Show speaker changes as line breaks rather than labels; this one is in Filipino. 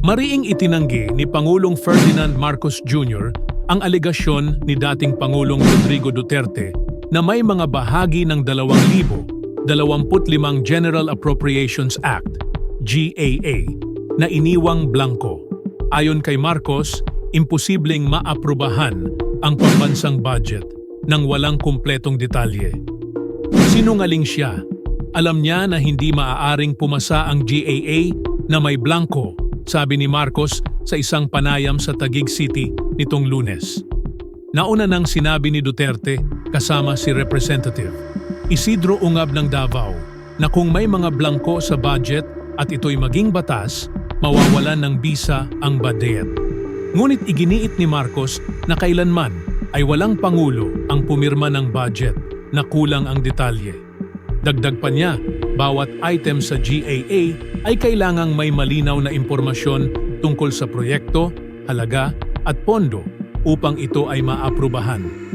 Mariing itinanggi ni Pangulong Ferdinand Marcos Jr. ang alegasyon ni dating Pangulong Rodrigo Duterte na may mga bahagi ng 2025 General Appropriations Act, GAA, na iniwang blanko. Ayon kay Marcos, imposibleng maaprubahan ang pambansang budget nang walang kumpletong detalye. Sinungaling siya. Alam niya na hindi maaaring pumasa ang GAA na may blanko, sabi ni Marcos sa isang panayam sa Taguig City nitong Lunes. Nauna nang sinabi ni Duterte kasama si Representative Isidro Ungab ng Davao na kung may mga blanko sa budget at ito'y maging batas, mawawalan ng bisa ang BADET. Ngunit iginiit ni Marcos na kailanman ay walang pangulo ang pumirma ng budget na kulang ang detalye. Dagdag pa niya, bawat item sa GAA ay kailangang may malinaw na impormasyon tungkol sa proyekto, halaga at pondo upang ito ay maaprubahan.